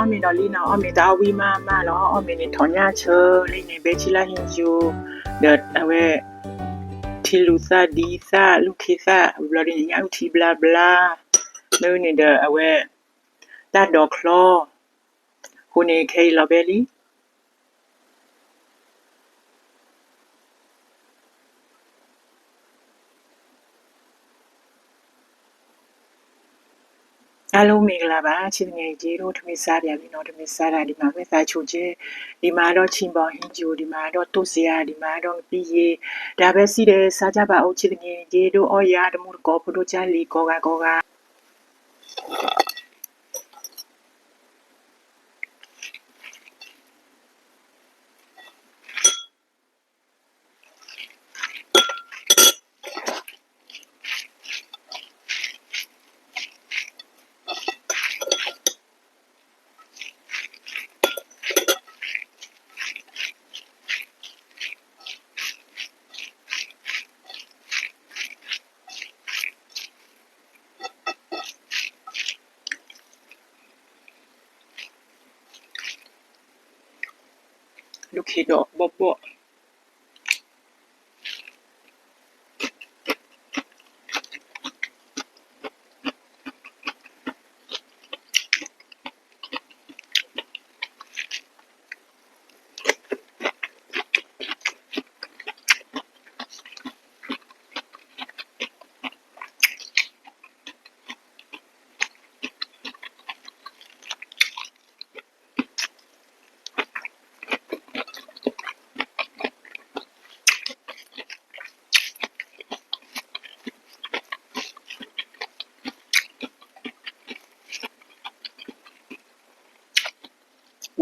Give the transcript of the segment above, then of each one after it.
อเมดอลีเนาะอเมดาวีมาแล้วอเมนี่ถอนยาเชอเลยนี่เบชิลาฮินจูเดดเอาเวทีลูซาดีซาลูเคซาบลาดินยาอุทีบลาบลาเนนี่เดเอาเวตาดอกคลอคูเนเคลาเบลีအားလုံးမင်္ဂလာပါချစ်ငယ်ကြီးတို့ထမင်းစားပြန်ပြီเนาะထမင်းစားတာဒီမှာပဲစားချိုချင်းဒီမှာတော့ချင်းပေါဟင်းဂျိုဒီမှာတော့တုတ်စရာဒီမှာတော့ပြီးရဒါပဲစီးတယ်စားကြပါဦးချစ်ငယ်ကြီးတို့အော်ရတမှုကောဖတို့ချလီကောကลูกเขดอกบ่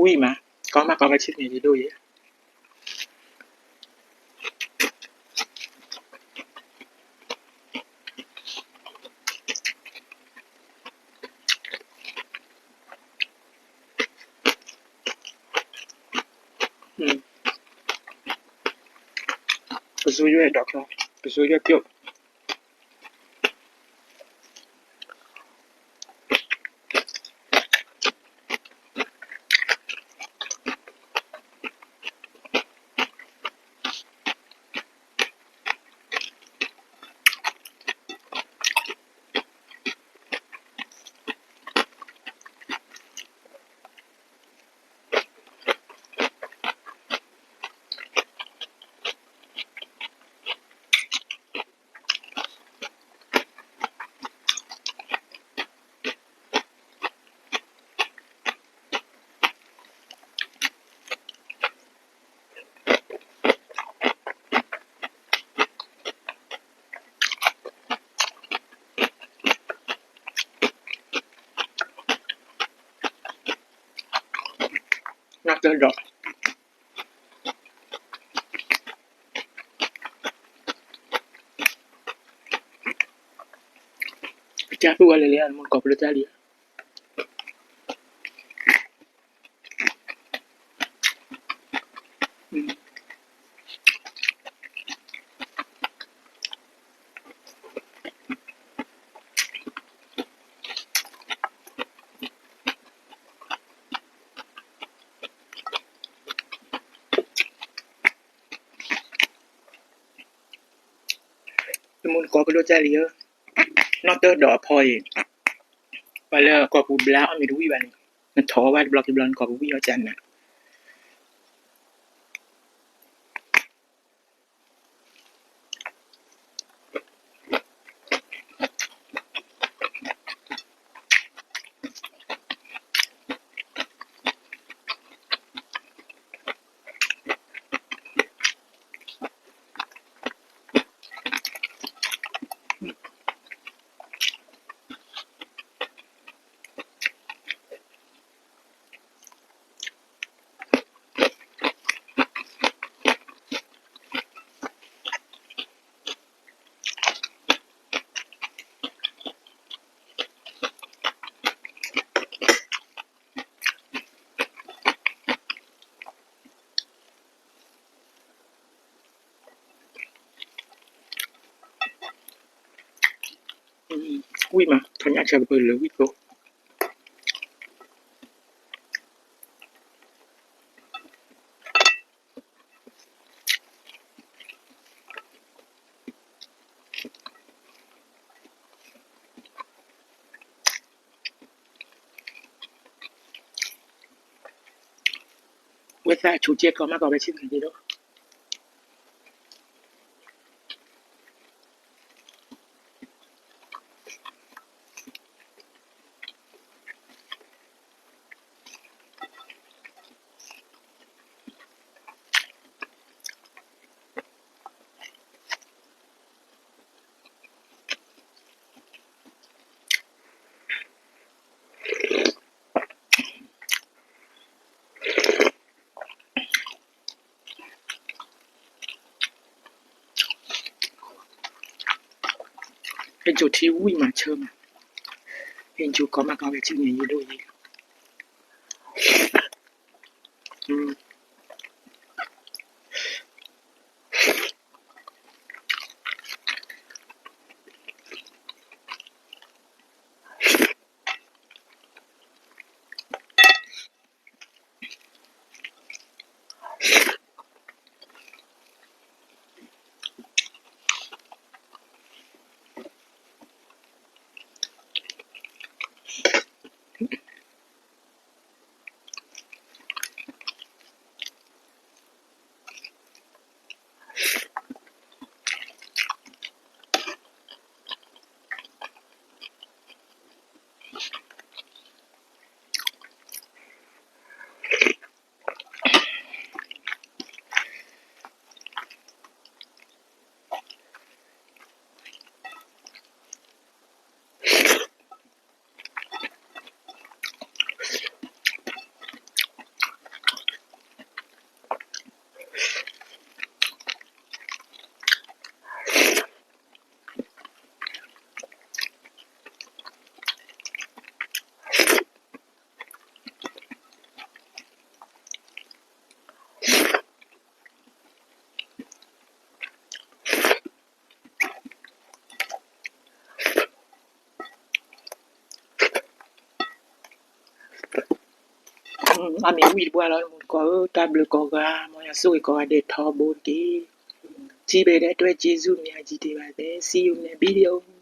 อุ้ยมาก็มาชิดนี่ด้วยไปซื้อด้วยดอกเนาะไปซื้อด้วยเปรี้ยวนักเดินดอกจ้าพูดอะไรเลยมันกอบเลยจ้าดิมันกอบเลยจ้าดินอกเตอร์ดอกพอยไปเลยกอบปูบลาไม่รู้วิบันมันท้อว่าบล็อกที่บล็อกกอบปูวิเอาจันนะอุ้ยมาทอนยาชาเบอร์เลยวิโก ဝက်စားချိုကျက်ကောမကောပဲချင်းနေတော့เป็นจุดที่วิ่งมาเชิมเป็นจุดကောမကောပဲချင်းနေလို့ရอามีวีดบัวแล้วก็ตับเลยก็กามอยสวยก็เด็ดทอบูดีจีเบได้ด้วยเจซูมีอาจีเดบาเดซีอยู่ในวิดีโอ